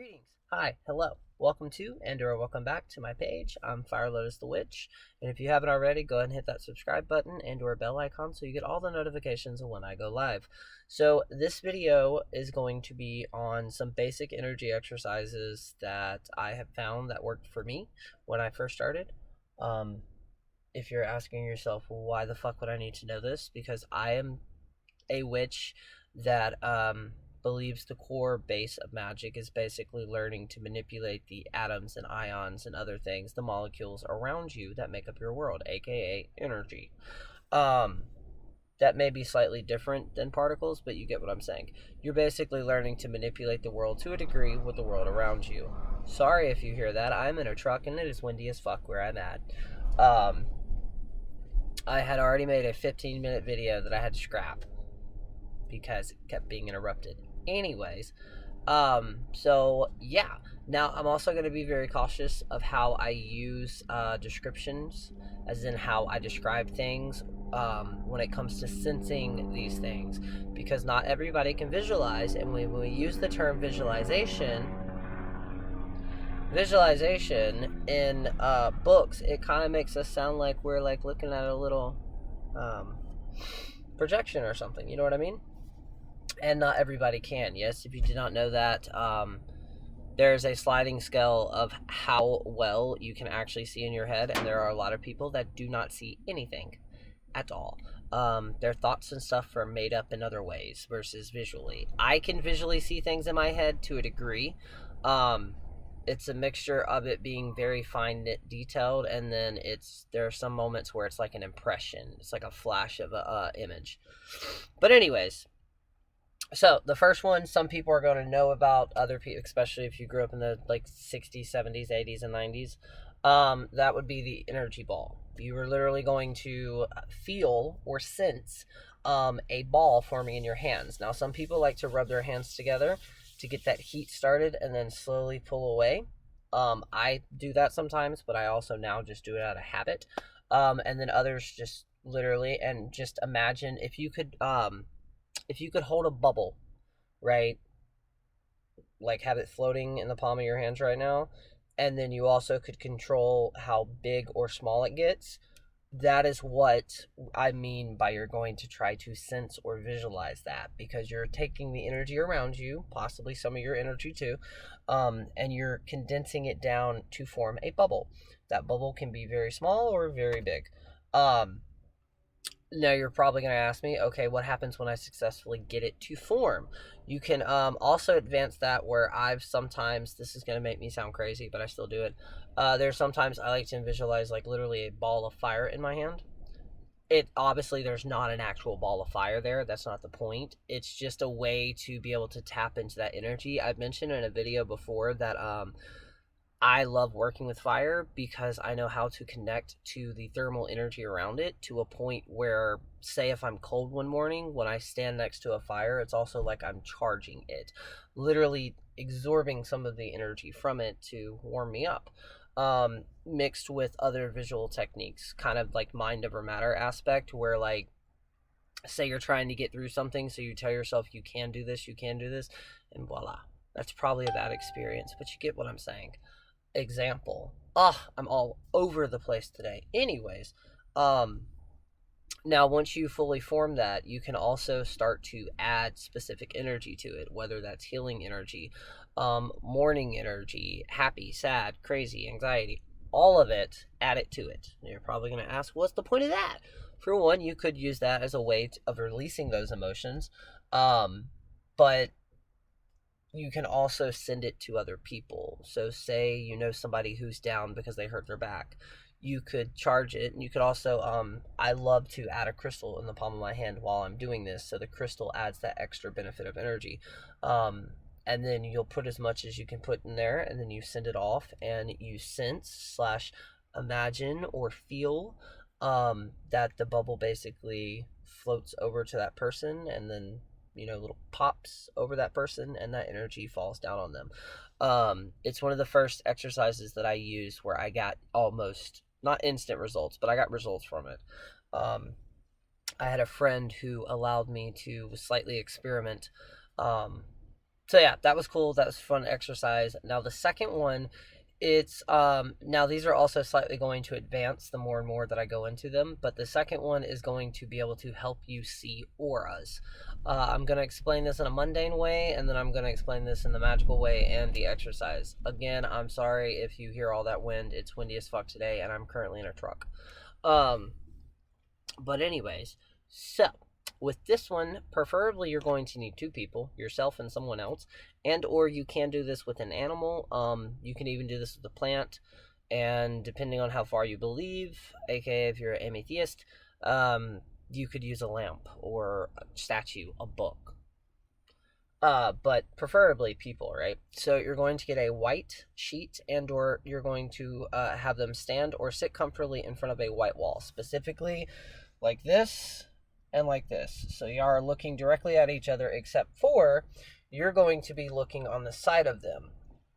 Greetings. Hi, hello. Welcome to or welcome back to my page. I'm Fire Lotus the Witch, and if you haven't already, go ahead and hit that subscribe button or bell icon so you get all the notifications of when I go live. So this video is going to be on some basic energy exercises that I have found that worked for me when I first started. If you're asking yourself, why the fuck would I need to know this? Because I am a witch that believes the core base of magic is basically learning to manipulate the atoms and ions and other things, the molecules around you that make up your world, aka energy. That may be slightly different than particles, but you get what I'm saying. You're basically learning to manipulate the world to a degree with the world around you. Sorry if you hear that. I'm in a truck and it is windy as fuck where I'm at. I had already made a 15-minute video that I had to scrap because it kept being interrupted. Anyways, so yeah. Now I'm also going to be very cautious of how I use descriptions, as in how I describe things when it comes to sensing these things, because not everybody can visualize, and when we use the term visualization in books, it kind of makes us sound like we're like looking at a little projection or something, you know what I mean? And not everybody can. Yes, if you did not know that, there's a sliding scale of how well you can actually see in your head, and there are a lot of people that do not see anything at all. Their thoughts and stuff are made up in other ways versus visually. I can visually see things in my head to a degree. It's a mixture of it being very fine detailed, and then there are some moments where it's like an impression. It's like a flash of a image. But anyways, so the first one, some people are going to know about, other people, especially if you grew up in the like 60s, 70s, 80s, and 90s. That would be the energy ball. You were literally going to feel or sense a ball forming in your hands. Now, some people like to rub their hands together to get that heat started and then slowly pull away. I do that sometimes, but I also now just do it out of habit. And then others just literally, and just imagine if you could hold a bubble, right? Like have it floating in the palm of your hands right now, and then you also could control how big or small it gets. That is what I mean by you're going to try to sense or visualize that, because you're taking the energy around you, possibly some of your energy too, and you're condensing it down to form a bubble. That bubble can be very small or very big. Now you're probably going to ask me, okay, what happens when I successfully get it to form? You can also advance that where this is going to make me sound crazy, but I still do it. There's sometimes I like to visualize like literally a ball of fire in my hand. Obviously there's not an actual ball of fire there. That's not the point. It's just a way to be able to tap into that energy. I've mentioned in a video before that I love working with fire because I know how to connect to the thermal energy around it to a point where, say if I'm cold one morning, when I stand next to a fire, it's also like I'm charging it, literally absorbing some of the energy from it to warm me up. Mixed with other visual techniques, kind of like mind over matter aspect, where like, say you're trying to get through something, so you tell yourself you can do this, and voila. That's probably a bad experience, but you get what I'm saying. Example. I'm all over the place today. Anyways, now once you fully form that, you can also start to add specific energy to it, whether that's healing energy, morning energy, happy, sad, crazy, anxiety, all of it, add it to it. And you're probably going to ask, what's the point of that? For one, you could use that as a way of releasing those emotions, but you can also send it to other people. So say you know somebody who's down because they hurt their back. You could charge it, and you could also, I love to add a crystal in the palm of my hand while I'm doing this, so the crystal adds that extra benefit of energy. And then you'll put as much as you can put in there, and then you send it off, and you sense / imagine or feel that the bubble basically floats over to that person, and then little pops over that person, and that energy falls down on them. It's one of the first exercises that I used where I got almost, not instant results, but I got results from it. I had a friend who allowed me to slightly experiment So yeah, that was cool. That was a fun exercise. Now the second one, it's now these are also slightly going to advance the more and more that I go into them, but the second one is going to be able to help you see auras. I'm going to explain this in a mundane way, and then I'm going to explain this in the magical way and the exercise. Again, I'm sorry if you hear all that wind. It's windy as fuck today, and I'm currently in a truck. Um, but anyways, so with this one, preferably you're going to need two people, yourself and someone else, and or you can do this with an animal. You can even do this with a plant, and depending on how far you believe, aka if you're an atheist, you could use a lamp or a statue, a book. But preferably people, right? So you're going to get a white sheet, and or you're going to have them stand or sit comfortably in front of a white wall, specifically like this and like this. So you are looking directly at each other, except for you're going to be looking on the side of them.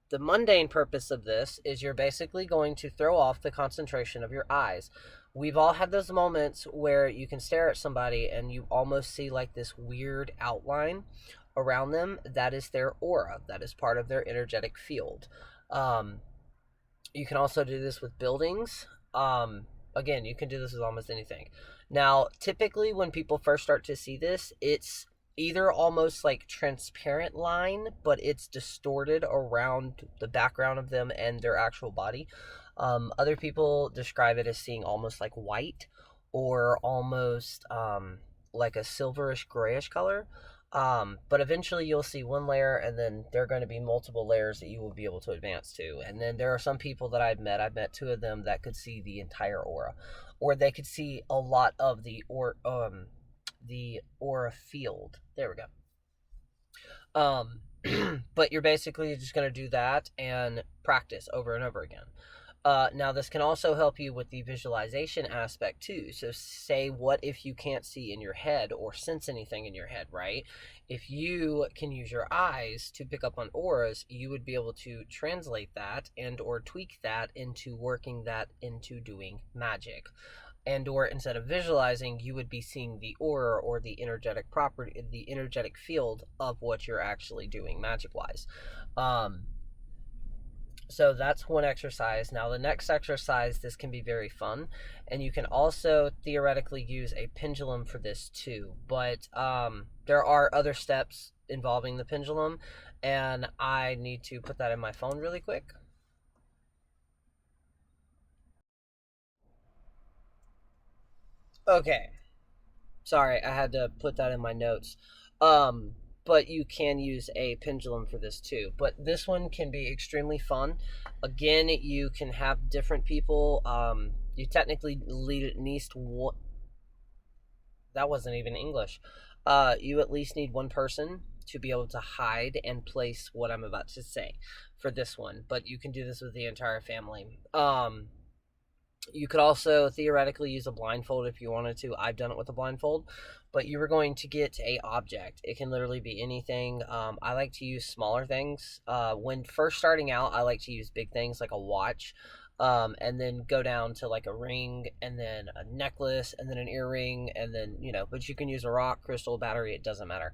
The mundane purpose of this is you're basically going to throw off the concentration of your eyes. We've all had those moments where you can stare at somebody and you almost see like this weird outline around them. That is their aura. That is part of their energetic field. Um, you can also do this with buildings. Again, you can do this with almost anything. Now, typically when people first start to see this, it's either almost like transparent line, but it's distorted around the background of them and their actual body. Other people describe it as seeing almost like white or almost like a silverish grayish color. But eventually you'll see one layer, and then there are going to be multiple layers that you will be able to advance to. And then there are some people that I've met two of them that could see the entire aura, or they could see a lot of the aura field. There we go. But you're basically just going to do that and practice over and over again. Now, this can also help you with the visualization aspect too. So, say, what if you can't see in your head or sense anything in your head, right? If you can use your eyes to pick up on auras, you would be able to translate that and or tweak that into working that into doing magic. And or instead of visualizing, you would be seeing the aura or the energetic property, the energetic field of what you're actually doing magic wise. So that's one exercise. Now, the next exercise, this can be very fun, and you can also theoretically use a pendulum for this too. But there are other steps involving the pendulum, and I need to put that in my phone really quick. Okay, sorry, I had to put that in my notes. Um, but you can use a pendulum for this too. But this one can be extremely fun. Again, you can have different people. You technically lead at least one. That wasn't even English. You at least need one person to be able to hide and place what I'm about to say for this one. But you can do this with the entire family. You could also theoretically use a blindfold if you wanted to. I've done it with a blindfold, but you were going to get a object. It can literally be anything. I like to use smaller things. When first starting out, I like to use big things like a watch, and then go down to like a ring, and then a necklace, and then an earring, and then But you can use a rock, crystal, battery. It doesn't matter.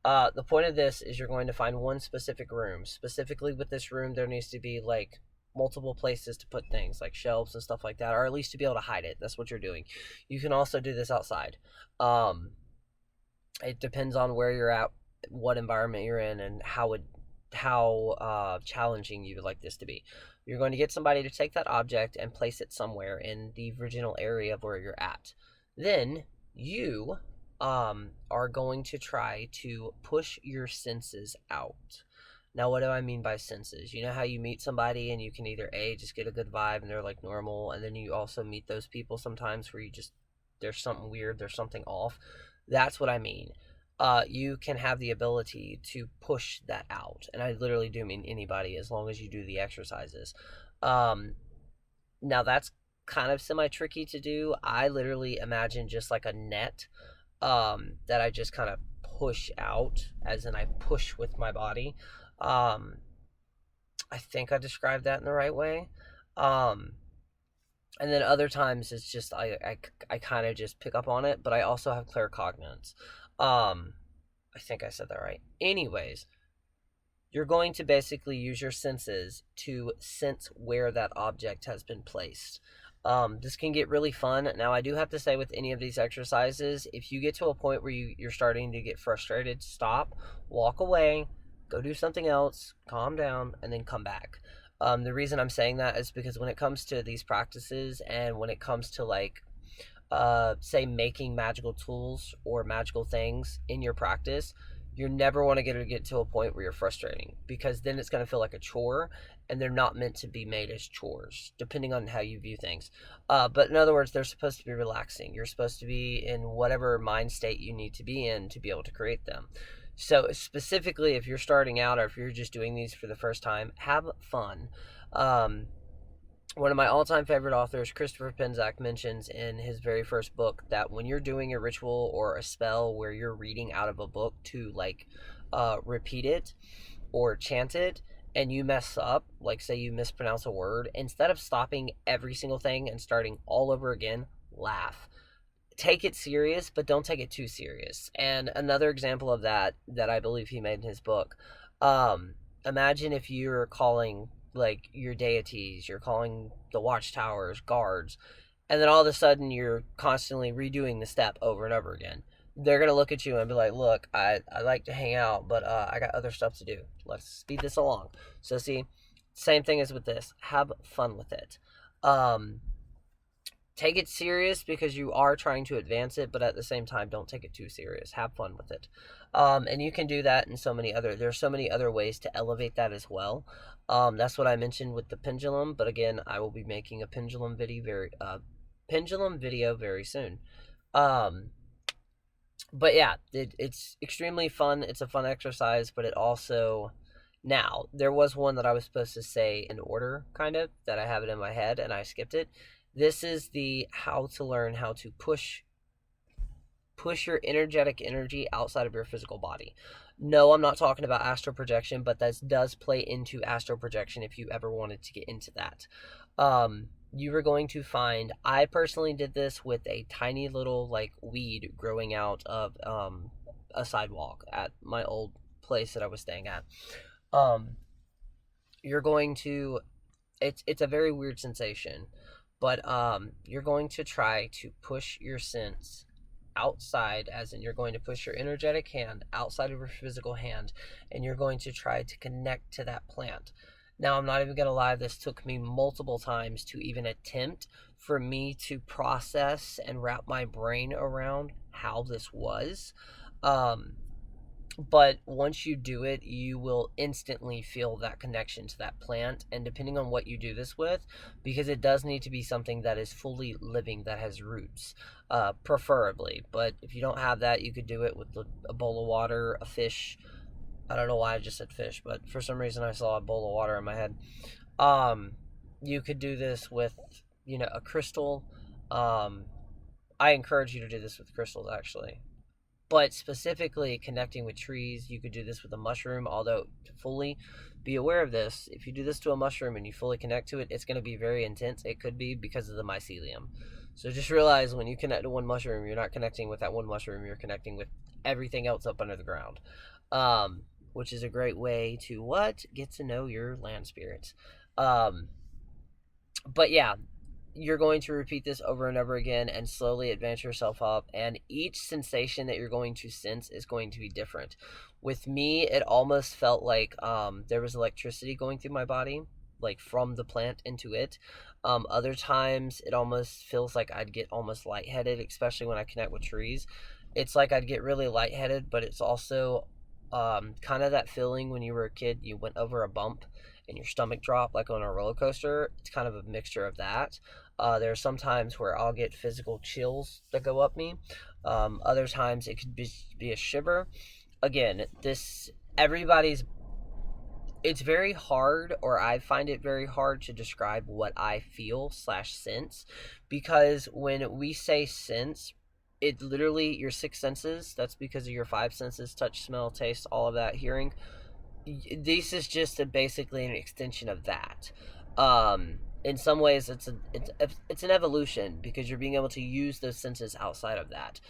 The point of this is you're going to find one specific room. Specifically with this room, there needs to be like multiple places to put things like shelves and stuff like that, or at least to be able to hide it. That's what you're doing. You can also do this outside. It depends on where you're at, what environment you're in, and how challenging you would like this to be. You're going to get somebody to take that object and place it somewhere in the original area of where you're at. Then you are going to try to push your senses out. Now, what do I mean by senses? You know how you meet somebody and you can either A, just get a good vibe and they're like normal, and then you also meet those people sometimes where there's something weird, there's something off. That's what I mean. You can have the ability to push that out. And I literally do mean anybody as long as you do the exercises. Now, that's kind of semi-tricky to do. I literally imagine just like a net that I just kind of push out, as in I push with my body. I think I described that in the right way. Um, and then other times it's just I kind of just pick up on it, but I also have claircognizance. I think I said that right. Anyways, you're going to basically use your senses to sense where that object has been placed. This can get really fun. Now, I do have to say, with any of these exercises, if you get to a point where you're starting to get frustrated, stop, walk away, go do something else, calm down, and then come back. The reason I'm saying that is because when it comes to these practices, and when it comes to like, say, making magical tools or magical things in your practice, you never want to get to a point where you're frustrating, because then it's going to feel like a chore, and they're not meant to be made as chores, depending on how you view things. But in other words, they're supposed to be relaxing. You're supposed to be in whatever mind state you need to be in to be able to create them. So specifically, if you're starting out, or if you're just doing these for the first time, have fun. One of my all-time favorite authors, Christopher Penczak, mentions in his very first book that when you're doing a ritual or a spell where you're reading out of a book to like repeat it or chant it, and you mess up, like say you mispronounce a word, instead of stopping every single thing and starting all over again, laugh. Take it serious, but don't take it too serious. And another example of that I believe he made in his book, imagine if you're calling like your deities, you're calling the watchtowers guards, and then all of a sudden you're constantly redoing the step over and over again. They're gonna look at you and be like, look, I like to hang out, but I got other stuff to do. Let's speed this along. So see, same thing as with this. Have fun with it. Take it serious because you are trying to advance it, but at the same time, don't take it too serious. Have fun with it. And you can do that in there's so many other ways to elevate that as well. That's what I mentioned with the pendulum, but again, I will be making a pendulum video very soon. But yeah, it's extremely fun. It's a fun exercise, but it also, now, there was one that I was supposed to say in order, kind of, that I have it in my head, and I skipped it. This is the how to learn how to push your energetic energy outside of your physical body. No, I'm not talking about astral projection, but that does play into astral projection if you ever wanted to get into that. You are going to find, I personally did this with a tiny little like weed growing out of a sidewalk at my old place that I was staying at. You're going to, it's a very weird sensation, but you're going to try to push your sense outside, as in you're going to push your energetic hand outside of your physical hand, and you're going to try to connect to that plant. Now, I'm not even going to lie, this took me multiple times to even attempt for me to process and wrap my brain around how this was. But once you do it, you will instantly feel that connection to that plant. And depending on what you do this with, because it does need to be something that is fully living, that has roots, preferably. But if you don't have that, you could do it with a bowl of water, a fish. I don't know why I just said fish, but for some reason I saw a bowl of water in my head. You could do this with, a crystal. I encourage you to do this with crystals, actually. But specifically connecting with trees, you could do this with a mushroom, although to fully be aware of this, if you do this to a mushroom and you fully connect to it, it's going to be very intense. It could be because of the mycelium. So just realize when you connect to one mushroom, you're not connecting with that one mushroom, you're connecting with everything else up under the ground. Which is a great way to get to know your land spirits. But yeah, you're going to repeat this over and over again and slowly advance yourself up, and each sensation that you're going to sense is going to be different. With me, it almost felt like there was electricity going through my body, like from the plant into it. Other times it almost feels like I'd get almost lightheaded, especially when I connect with trees. It's like I'd get really lightheaded, but it's also kind of that feeling when you were a kid, you went over a bump and your stomach dropped like on a roller coaster. It's kind of a mixture of that. There are some times where I'll get physical chills that go up me. Other times it could be a shiver. Again, it's very hard, or I find it very hard to describe what I feel/sense, because when we say sense, it literally, your 6 senses, that's because of your 5 senses, touch, smell, taste, all of that, hearing. This is just basically an extension of that. In some ways, it's an evolution, because you're being able to use those senses outside of that.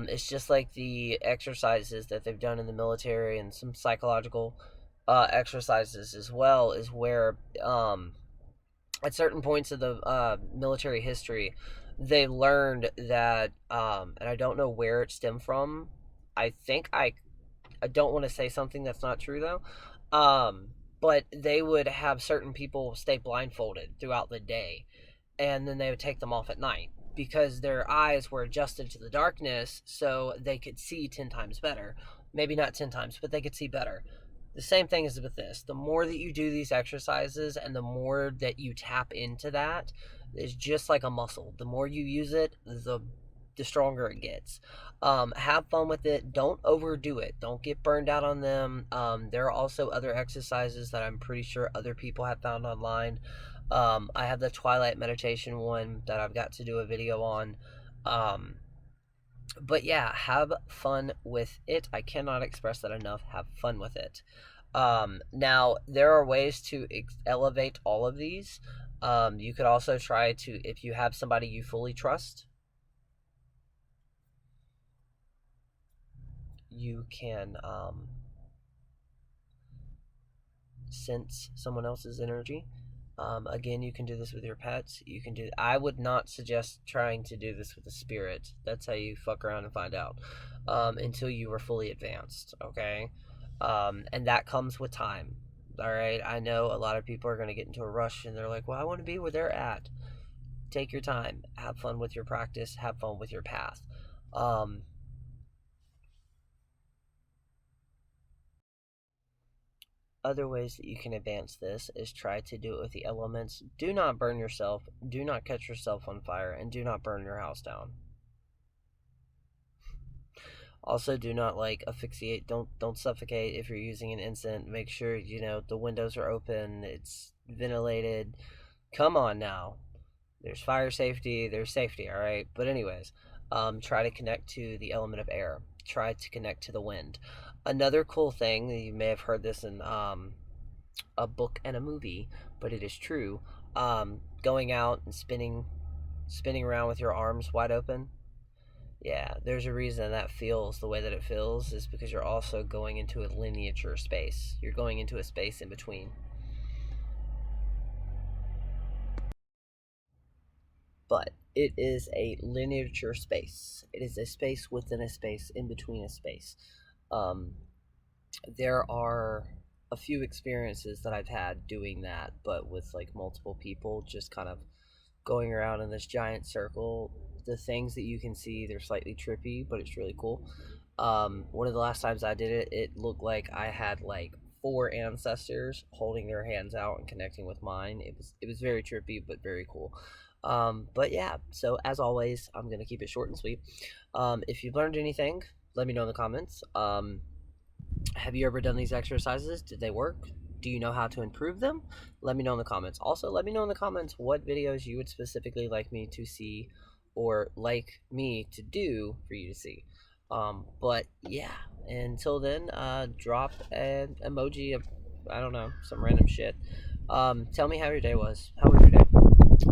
It's just like the exercises that they've done in the military and some psychological exercises as well is where at certain points of the military history, they learned that, and I don't know where it stemmed from. I think I don't want to say something that's not true though. But they would have certain people stay blindfolded throughout the day, and then they would take them off at night because their eyes were adjusted to the darkness so they could see 10 times better. Maybe not 10 times, but they could see better. The same thing is with this. The more that you do these exercises and the more that you tap into that, it's just like a muscle. The more you use it, the stronger it gets. Have fun with it. Don't overdo it. Don't get burned out on them. There are also other exercises that I'm pretty sure other people have found online. I have the Twilight meditation one that I've got to do a video on. But yeah, have fun with it. I cannot express that enough. Have fun with it. Now, there are ways to elevate all of these. You could also try to, if you have somebody you fully trust, you can sense someone else's energy. Again, you can do this with your pets. You can do. I would not suggest trying to do this with a spirit. That's how you fuck around and find out. Until you are fully advanced, okay? And that comes with time. All right. I know a lot of people are going to get into a rush and they're like, "Well, I want to be where they're at." Take your time. Have fun with your practice. Have fun with your path. Other ways that you can advance this is try to do it with the elements. Do not burn yourself, do not catch yourself on fire, and do not burn your house down. Also, do not like asphyxiate. Don't suffocate if you're using an incense. Make sure the windows are open. It's ventilated. Come on now. There's fire safety. There's safety. All right. But anyways, try to connect to the element of air. Try to connect to the wind. Another cool thing, you may have heard this in a book and a movie, but it is true. Going out and spinning around with your arms wide open. Yeah, there's a reason that feels the way that it feels is because you're also going into a linear space. You're going into a space in between. But it is a linear space. It is a space within a space, in between a space. There are a few experiences that I've had doing that, but with like multiple people, just kind of going around in this giant circle. The things that you can see, they're slightly trippy, but it's really cool. One of the last times I did it, it looked like I had like 4 ancestors holding their hands out and connecting with mine. It was very trippy, but very cool. But yeah, so as always, I'm gonna keep it short and sweet. If you've learned anything, let me know in the comments. Have you ever done these exercises? Did they work? Do you know how to improve them? Let me know in the comments. Also, let me know in the comments what videos you would specifically like me to see or like me to do for you to see. But yeah, until then, drop an emoji of, I don't know, some random shit. Tell me how your day was. How was your day?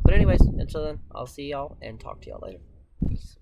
But anyways, until then, I'll see y'all and talk to y'all later. Peace.